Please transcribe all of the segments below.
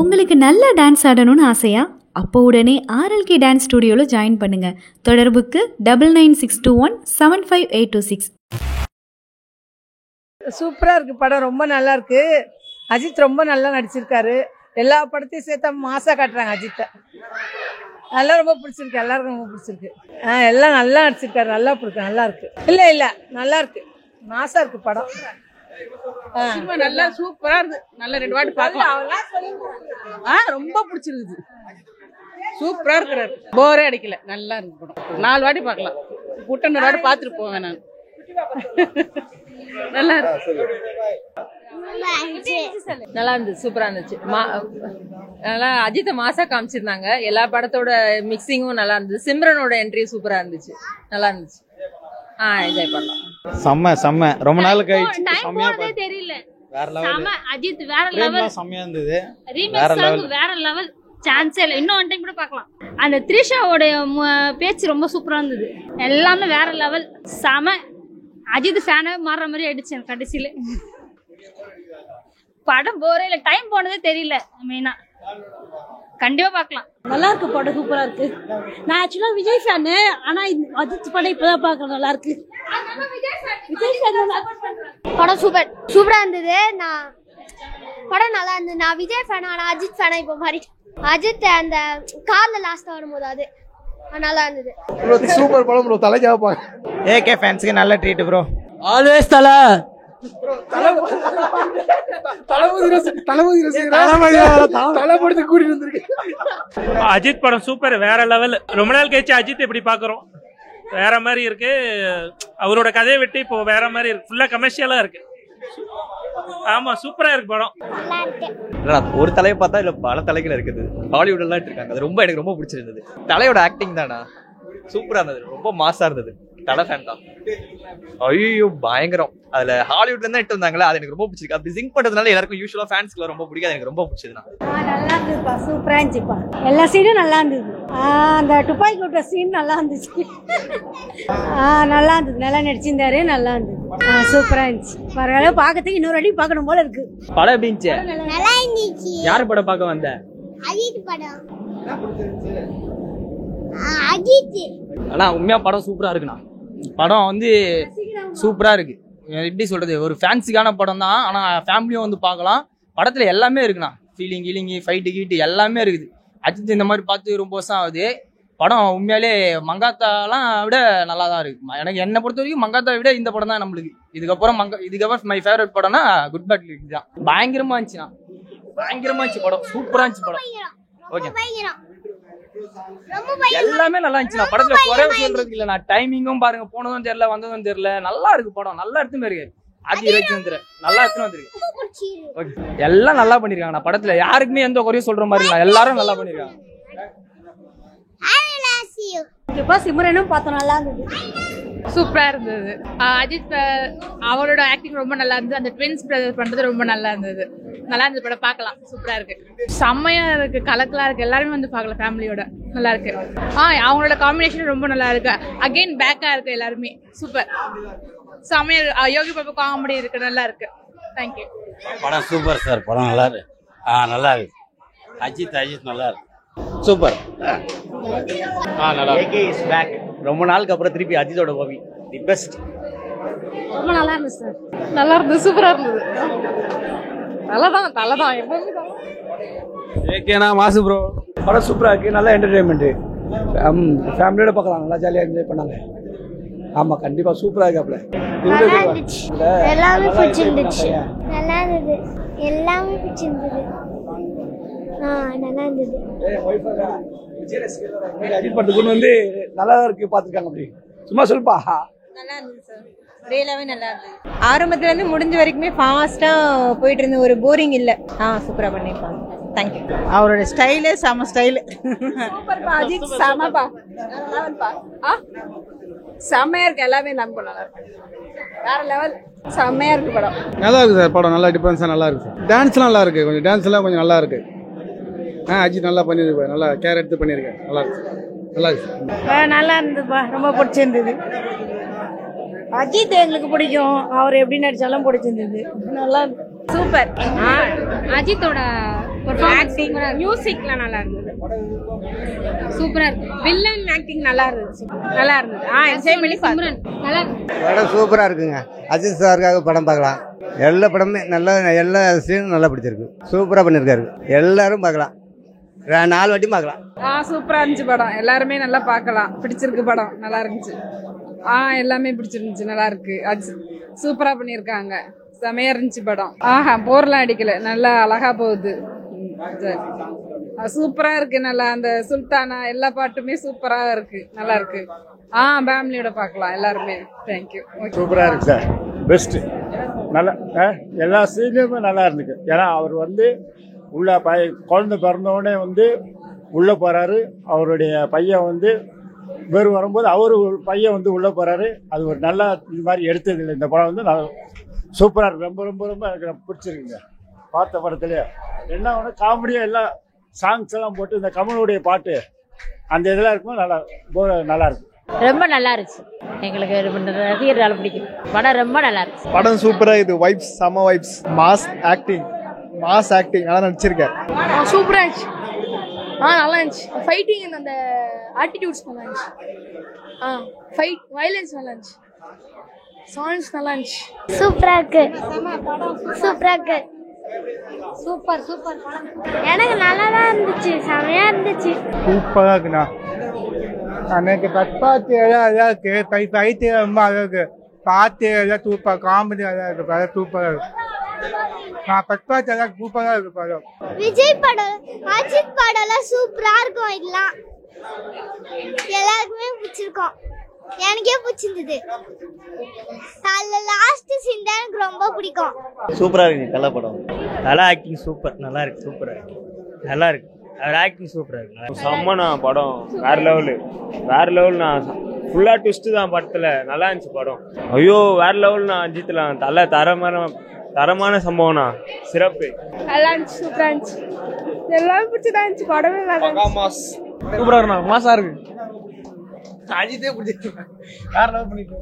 உங்களுக்கு நல்லா டான்ஸ் ஆடணும்னு ஆசையா? அப்போ உடனே ஆர்எல்கே டான்ஸ் ஸ்டுடியோவில் ஜாயின் பண்ணுங்க. தொடர்புக்கு 9962175826. சூப்பராக இருக்குது படம், ரொம்ப நல்லா இருக்கு. அஜித் ரொம்ப நல்லா நடிச்சிருக்காரு. எல்லா படத்தையும் சேர்த்தா மாசாக காட்டுறாங்க அஜித்தை. நல்லா ரொம்ப பிடிச்சிருக்கு, எல்லாருக்கும் ரொம்ப பிடிச்சிருக்கு. எல்லாம் நல்லா நடிச்சிருக்காரு, நல்லா பிடிக்கும், நல்லா இருக்கு. இல்லை நல்லா இருக்கு, மாசா இருக்கு படம். நல்லா சூப்பரா இருக்கு. நல்லா 2 வாட்டி பார்க்கலாம். ரொம்ப பிடிச்சிருக்குது. சூப்பரா இருக்கிறாரு, போரே அடிக்கல, நல்லா இருக்கு படம். 4 வாட்டி பார்க்கலாம். கூட்டம் 1 வாட்டி பார்த்துட்டு போவேன் நான். நல்லா நல்லா இருந்துச்சு, சூப்பரா இருந்துச்சு. நல்லா அஜித்தை மாசா காமிச்சிருந்தாங்க. எல்லா படத்தோட மிக்சிங்கும் நல்லா இருந்துச்சு. சிம்ரனோட என்ட்ரி சூப்பரா இருந்துச்சு, நல்லா இருந்துச்சு. என்ஜாய் பண்ணலாம். செம்ம ரொம்ப நாள் கழிச்சு தெரியல. வேற லெவல். அஜித் வேற லெவல், செம்மையா இருந்தது. வேற லெவல், சான்ஸே இல்லை. இன்னும் 1 டைம் கூட பார்க்கலாம். அந்த த்ரிஷாவோட பேச்சு ரொம்ப சூப்பரா இருந்தது. எல்லாமே வேற லெவல், செம. அஜித் ஃபேனாவே மாறுற மாதிரி ஆயிடுச்சு எனக்கு கடைசியில. படம் போரே இல்லை, டைம் போனதே தெரியல. மெயினா கண்டிப்பா பார்க்கலாம். நல்லா இருக்கு படம், சூப்பரா இருக்கு. நான் ஆக்சுவலா விஜய் ஃபேனு, ஆனா அஜித் படம் இப்பதான் பார்க்க நல்லா இருக்கு. படம் சூப்பரா இருந்தது. நான் படம் நல்லா இருந்தது. நான் விஜய் ஃபேன், ஆனா அஜித் ஃபேனா இப்போ மாறி. அஜித் அந்த கார்ல லாஸ்டா வரும்போது அது நல்லா இருந்தது. சூப்பர் படம் ப்ரோ, தலைக்காக பாரு. ஏகே ஃபேன்ஸ்க்கு நல்ல ட்ரீட் ப்ரோ. ஆல்வேஸ் தல தளபதி கூட்டிட்டு வந்திருக்கு. அஜித் படம் சூப்பர், வேற லெவல். ரொம்ப நாள் கழிச்சு அஜித் எப்படி பாக்குறோம், வேற மாதிரி இருக்கு. அவரோட கதையை விட்டு இப்போ வேற மாதிரி இருக்கு, ஃபுல்லா கமர்ஷியலா இருக்கு. ஆமா, சூப்பரா இருக்கு படம். ஒரு தலையை பார்த்தா இல்ல பல தலைகள் இருக்குது. ஹாலிவுட் எல்லாம் இருக்காங்க, அது ரொம்ப எனக்கு ரொம்ப பிடிச்சிருந்தது. தலையோட ஆக்டிங் தானா சூப்பரா இருந்தது, ரொம்ப மாசா இருந்தது. தலை ஃபேன் தான். ஐயோ பயங்கரம். அதுல ஹாலிவுட்ல இருந்தா இட்டு வந்தாங்களா, அது எனக்கு ரொம்ப பிடிச்சிருக்கு. அப்படி சிங்க் பண்றதுனால எல்லாருக்கும் யூஸ்வலா ஃபேன்ஸ்க்கு ரொம்ப பிடிக்காது, எனக்கு ரொம்ப பிடிச்சதுனா. நல்லா இருந்துச்சுப்பா, சூப்பரா இருந்துச்சுப்பா. எல்லா சீனும் நல்லா இருந்தது. அந்த துப்பாக்கி விட்ட சீன் நல்லா இருந்துச்சு. நல்லா இருந்தது, நல்லா நடிச்சிருந்தாரு, நல்லா இருந்தது. சூப்பரா இருந்துச்சு. பரவாயில்ல, பார்க்கறதுக்கு இன்னொரு அடி பார்க்கணும் போல இருக்கு. படம் எப்படி இருந்துச்சு? நல்லா இருந்துச்சு. யார் படம் பார்க்க வந்த? அஜித் படம். அஜித். ஆனா உண்மையா படம் சூப்பரா இருக்குண்ணா. படம் வந்து சூப்பரா இருக்கு. எப்படி சொல்றது, ஒரு ஃபேன்ஸுக்கான படம் தான், ஆனா ஃபேமிலியும் வந்து பார்க்கலாம். படத்துல எல்லாமே இருக்குண்ணா. ஃபீலிங் ஃபைட்டு கீட்டு எல்லாமே இருக்குது. அஜித் இந்த மாதிரி பார்த்து ரொம்ப வருஷம் ஆகுது. படம் உண்மையாலே மங்காத்தாலாம் விட நல்லா தான் இருக்கு. எனக்கு என்னை பொறுத்த வரைக்கும் மங்காத்தா விட இந்த படம் தான் நம்மளுக்கு. இதுக்கப்புறம் மை ஃபேவரட் படம்னா குட் பேட் லிட்டில் தான். பயங்கரமா இருந்துச்சுண்ணா, பயங்கரமா இருந்துச்சு படம், சூப்பரா இருந்துச்சு படம். ஓகே, எல்லாமே நல்லா இருந்துச்சுண்ணா. படத்துல குறைவு சொல்றதுக்கு இல்ல. நான் டைமிங்கும் பாருங்க, போனதும் தெரியல வந்ததும் தெரியல. நல்லா இருக்கு படம், நல்லா எடுத்துன்னு இருக்கு. அது இருக்கு, நல்லா எடுத்துன்னு வந்திருக்கு. ஓகே, எல்லாம் நல்லா பண்ணிருக்காங்க. நான் படத்துல யாருக்குமே எந்த குறையும் சொல்ற மாதிரி இல்லை, எல்லாரும் நல்லா பண்ணிருக்காங்க. சிம்ரனும் பார்த்தோம், நல்லா இருந்தது, சூப்பரா இருந்தது. அஜித் அவரோட ஆக்டிங் ரொம்ப நல்லா இருந்தது. அந்த ட்வின்ஸ் பிரதர் பண்றது ரொம்ப நல்லா இருந்தது. நல்லா இருந்தது படம், பார்க்கலாம். சூப்பரா இருக்கு, செம்மையா இருக்கு, கலக்கலா இருக்கு. எல்லாருமே வந்து பார்க்கலாம் ஃபேமிலியோட, நல்லா இருக்கு. அவங்களோட காம்பினேஷன் ரொம்ப நல்லா இருக்கு. அகைன் பேக்கா இருக்கு எல்லாருமே, சூப்பர், செம்மையா. யோகி பாபு காமெடி இருக்கு, நல்லா இருக்கு. தேங்க்யூ. படம் சூப்பர் சார், படம் நல்லா இருக்கு. நல்லா இருக்கு. அஜித் நல்லா இருக்கு, சூப்பர். நல்லா இருக்கு. AK is back. ரொம்ப நாளுக்கு அப்புறம் திருப்பி அஜித்தோட மூவி தி பெஸ்ட். ரொம்ப நல்லா இருந்துச்சு சார். நல்லா இருந்தது, சூப்பரா இருந்தது. நல்லதான் எப்பவுமே. ஏகேனா மாசு ப்ரோ. படம் சூப்பரா இருக்கு, நல்ல என்டர்டைன்மெண்ட். ஃபேமிலியோட பார்க்கலாம், நல்லா ஜாலியாக என்ஜாய் பண்ணாங்க. ஆமா, கண்டிப்பா சூப்பரா இருக்காப்ல. எல்லாமே பிடிச்சிருந்துச்சு, நல்லா இருந்தது, எல்லாமே பிடிச்சிருந்தது. நல்லா இருந்தது. அஜித் படத்துக்கு வந்து நல்லா இருக்கு, பாத்துருக்காங்க. அப்படி சும்மா சொல்லுப்பா. நல்லா இருந்தது சார், ரேலாவே நல்லா இருந்தது. ஆரம்பத்துல இருந்து முடிஞ்ச வரைக்குமே ஃபாஸ்டா போயிட்டு இருந்த, ஒரு போரிங் இல்ல. சூப்பரா பண்ணிருப்பாங்க. தேங்க்யூ. அவரோட ஸ்டைலு செம ஸ்டைலு. சூப்பர்ப்பா, அஜித் செமப்பா, செம்மையா இருக்கு. எல்லாமே நம்ம நல்லா இருக்கு, வேற லெவல், செம்மையா இருக்கு படம். நல்லா இருக்கு சார் படம், நல்லா டிஃபரன்ஸா நல்லா இருக்கு சார். டான்ஸ்லாம் நல்லா இருக்கு, கொஞ்சம் டான்ஸ்லாம் கொஞ்சம் நல்லா இருக்கு. அஜித் நல்லா பண்ணிருப்பாரு, நல்லா கேர் எடுத்து பண்ணிருக்கேன். நல்லா இருக்கு, நல்லா இருக்கு, நல்லா இருந்ததுப்பா, ரொம்ப பிடிச்சிருந்தது. அஜித் எங்களுக்கு பிடிக்கும், அவர் எப்படி நடிச்சாலும் பிடிச்சிருந்தது, நல்லா சூப்பர். அஜித்தோட ஆக்டிங் மியூசிக்லாம் நல்லா இருந்தது, சூப்பரா இருக்கு. வில்லன் ஆக்டிங் நல்லா இருந்துச்சு, நல்லா இருந்தது. என்ஜாய் பண்ணி சிம்ரன் நல்லா இருந்துச்சு. படம் சூப்பராக இருக்குங்க. அஜித் சாருக்காக படம் பார்க்கலாம். எல்லா படமே நல்லா, எல்லா சீனும் நல்லா பிடிச்சிருக்கு. சூப்பராக பண்ணியிருக்காரு. எல்லாரும் பார்க்கலாம், 4 வாட்டி பார்க்கலாம். சூப்பரா இருந்துச்சு படம். எல்லாருமே நல்லா பார்க்கலாம். பிடிச்சிருக்கு படம், நல்லா இருந்துச்சு. எல்லாமே பிடிச்சிருந்துச்சு, நல்லா இருக்கு. சூப்பரா பண்ணியிருக்காங்க, செமையா இருந்துச்சு படம். போர்லாம் அடிக்கல, நல்லா அழகா போகுது. சூப்பரா இருக்கு. நல்லா அந்த சுல்தானா எல்லா பாட்டுமே சூப்பரா இருக்கு, நல்லா இருக்கு. ஃபேமிலியோட பார்க்கலாம் எல்லாருமே. தேங்க்யூ. சூப்பரா இருக்கு சார், பெஸ்ட். நல்லா எல்லா சீனுமே நல்லா இருந்துச்சு. ஏன்னா அவர் வந்து உள்ள குழந்தை பிறந்தவுடனே வந்து உள்ளே போகிறாரு. அவருடைய பையன் வந்து வேறு வரும்போது அவரு பையன் வந்து உள்ளே போகிறாரு. அது ஒரு நல்லா இது மாதிரி எடுத்தது இல்லை. இந்த படம் வந்து நல்லா சூப்பராக இருக்கு. ரொம்ப ரொம்ப ரொம்ப எனக்கு பிடிச்சிருக்குங்க. பார்த்த படத்துலேயே என்ன ஒன்று காமெடியாக எல்லா சாங்ஸ் எல்லாம் போட்டு இந்த கமலுடைய பாட்டு அந்த இதெல்லாம் இருக்கும். நல்லா இருக்கும். ரொம்ப நல்லா இருந்துச்சு. எங்களுக்கு ரசிகர்கள் பிடிக்கும் படம். ரொம்ப நல்லா இருந்துச்சு படம். சூப்பராக இது. வைப்ஸ், செம வைப்ஸ். மாஸ் ஆக்டிங் நல்லா நடிச்சிருக்காரு. சூப்பரா இருந்துச்சு. நல்லா இருந்துச்சு. ஃபைட்டிங் அந்த ஆட்டிடியூட்ஸ் நல்லா இருந்துச்சு. ஃபைட் வயலன்ஸ் நல்லா இருந்துச்சு. சாங்ஸ் நல்லா இருந்துச்சு. சூப்பரா இருக்கு, சூப்பரா இருக்கு. Super super. எனக்கு நல்லா தான் இருந்துச்சு, செமையா இருந்துச்சு. சூப்பரா இருக்குண்ணா. எனக்கு பட்பாத்தி எல்லாம் இருக்கு. ஃபைட்டு ரொம்ப அழகு. பாட்டு எல்லாம் சூப்பர். காமெடி எல்லாம் இருக்கு. படம் சூப்பரா இருக்கு. பட்பாத்தி எல்லாம் சூப்பரா இருக்கு படம். விஜய் படம், அஜித் படம் எல்லாம் சூப்பரா இருக்கும். இதெல்லாம் எல்லாருக்குமே பிடிச்சிருக்கும். எனக்கே பிடிச்சிருந்தது. அதுல லாஸ்ட் சீன் தான் எனக்கு ரொம்ப பிடிக்கும். சூப்பரா இருக்கு. நல்ல படம். நல்லா ஆக்டிங். சூப்பர். நல்லா இருக்கு. சூப்பரா இருக்கு. நல்லா இருக்கு. அவர் ஆக்டிங் சூப்பரா இருக்கு. செம்மண்ணா படம். வேற லெவலு, வேற லெவல். நான் ஃபுல்லா ட்விஸ்ட் தான் படத்துல. நல்லா இருந்துச்சு படம். ஐயோ வேற லெவல். நான் அஜித்லாம் தரமான சம்பவம்னா சிறப்பு. நல்லா இருந்துச்சு, சூப்பரா இருந்துச்சு. எல்லாமே பிடிச்சதா இருந்துச்சு. படமே நல்லா மாஸ். சூப்பரா இருக்குண்ணா. மாசா இருக்கு. அஜித்தே பிடிச்சிருக்கு. வேற லெவல் பண்ணிட்டு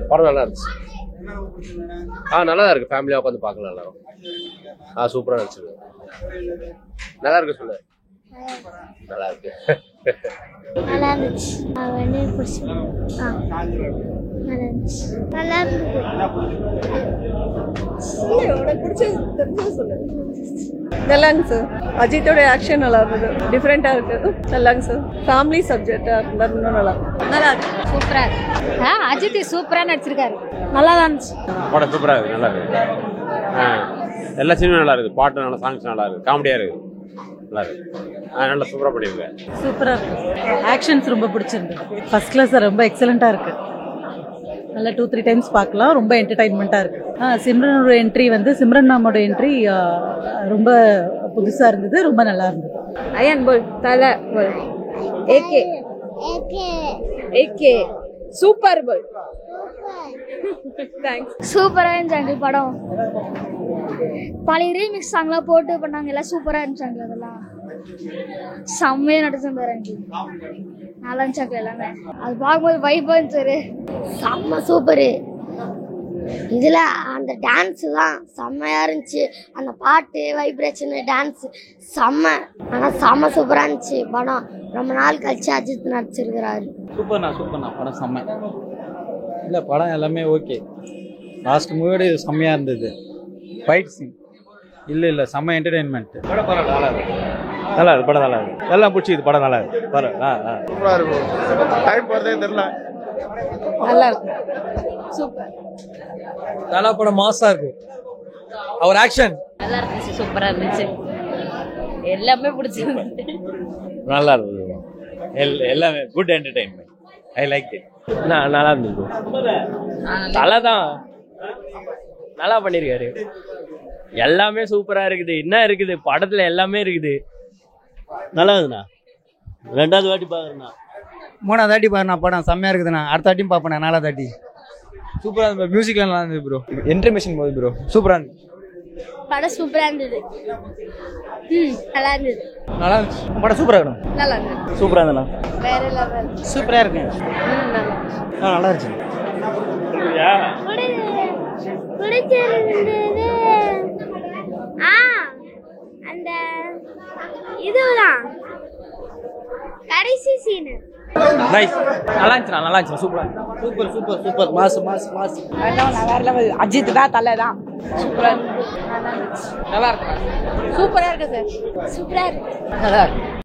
படம் நல்லா இருந்துச்சு. நல்லா தான் இருக்கு. ஃபேமிலியா உட்காந்து பார்க்கலாம் எல்லாரும். சூப்பரா இருந்துச்சு. நல்லா இருக்கு. சொல்லு நல்லா இருக்கு. நல்லா இருந்துச்சு. அவனே பிடிச்சி நல்லா இருந்துச்சு. நல்லா இருந்துச்சு சார். அஜித்தோட ஆக்ஷன் நல்லா இருந்தது. டிஃப்ரெண்டா இருக்கு. நல்லா இருக்கு சார். ஃபேமிலி சப்ஜெக்டா இருந்தா இன்னும் நல்லா இருக்கு. சூப்பரா இருக்கு. அஜித் சூப்பரா நடிச்சிருக்காரு. நல்லா தான் இருந்துச்சு படம். சூப்பரா இருக்கு. நல்லா இருக்கு. எல்லா சீனும் நல்லா இருக்கு. பாட்டு நல்லா, சாங்ஸ் நல்லா இருக்கு. காமெடியா இருக்கு. நல்லா இருக்கு. நல்லா சூப்பரா பண்ணிருக்கேன். சூப்பரா இருக்கு. ஆக்ஷன்ஸ் ரொம்ப பிடிச்சிருக்கு. First class. ரொம்ப எக்ஸலண்டா இருக்கு. நல்லா 2-3 டைம்ஸ் பார்க்கலாம். ரொம்ப என்டர்டைன்மெண்ட்டாக இருக்குது. சிம்ரனோட என்ட்ரி வந்து சிம்ரன் மேமோட என்ட்ரி ரொம்ப புதுசாக இருந்தது. ரொம்ப நல்லா இருந்தது. அயன் போல் தலை போல் ஏகே ஏகே சூப்பர் போல். தேங்க்ஸ். சூப்பரா இருந்துச்சு படம். பழைய ரீமிக்ஸ் சாங்லாம் போட்டு பண்ணாங்க. எல்லாம் சூப்பரா இருந்துச்சாங்க. அதெல்லாம் செம்மையா நடிச்சிருந்தாரு. நல்லா இருந்துச்சாங்க எல்லாமே. அது பார்க்கும்போது வைப்பா இருந்துச்சு. செம்ம சூப்பரு. இதுல அந்த டான்ஸ் தான் செம்மையா இருந்துச்சு. அந்த பாட்டு, வைப்ரேஷன், டான்ஸ் செம்ம. ஆனா செம்ம சூப்பரா இருந்துச்சு படம். ரொம்ப நாள் கழிச்சு அஜித் நடிச்சிருக்கிறாரு. சூப்பர்ண்ணா படம் செம்ம. இல்லை படம் எல்லாமே ஓகே. லாஸ்ட் மூவியோட இது செம்மையாக இருந்தது. ஃபைட் சீன் இல்லை செம்ம என்டர்டெயின்மெண்ட். படம் நல்லா இருக்கு. நல்லா இருக்கு. படம் நல்லா இருக்கு. எல்லாம் பிடிச்சிது. படம் நல்லா இருக்கு. படம் சூப்பராக இருக்கும். டைம் போகிறதே தெரியல. நல்லா இருக்கு. சூப்பர். நல்லா படம். மாசா இருக்கு. அவர் ஆக்ஷன் நல்லா இருந்துச்சு. சூப்பரா இருந்துச்சு. எல்லாமே பிடிச்சிருந்துச்சு. நல்லா இருந்தது. எல்லாமே good entertainment. I like it. நல்லா இருந்தது. நல்லா தான். நல்லா பண்ணிருக்காரு. எல்லாமே சூப்பரா இருக்குது. என்ன இருக்குது படத்துல? எல்லாமே இருக்குது. நல்லா இருக்குதுண்ணா. 2வது வாட்டி பாக்குறேண்ணா. 3வது வாட்டி பாருண்ணா. படம் செம்மையா இருக்குதுண்ணா. அடுத்த வாட்டியும் பார்ப்பேன். 4வது வாட்டி. சூப்பரா இருந்தது. மியூசிக்லாம் நல்லா இருந்தது ப்ரோ. இன்டர்மிஷன் போகுது ப்ரோ. சூப்பரா இருந்தது. படம் சூப்பரா இருந்தது. நல்லா இருந்தது. நல்லா இருந்துச்சு. படம் சூப்பரா இருக்கணும். நல்லா இருந்தது. சூப்பரா இருந்தா வேற லெவல். சூப்பரா இருக்கு. நல்லா இருந்துச்சு. பிடிச்சிருந்தது. அந்த இதுதான் கடைசி சீனு நைஸ் நல்லா இருந்துச்சு சூப்பரா சூப்பர் சூப்பர் சூப்பர் மாஸ் வேற லெவல். அஜித் தான் தலை தான். சூப்பரா இருக்கு. நல்லா இருக்கு சூப்பரா இருக்கு சார். சூப்பரா இருக்கு நல்லா இருக்கு.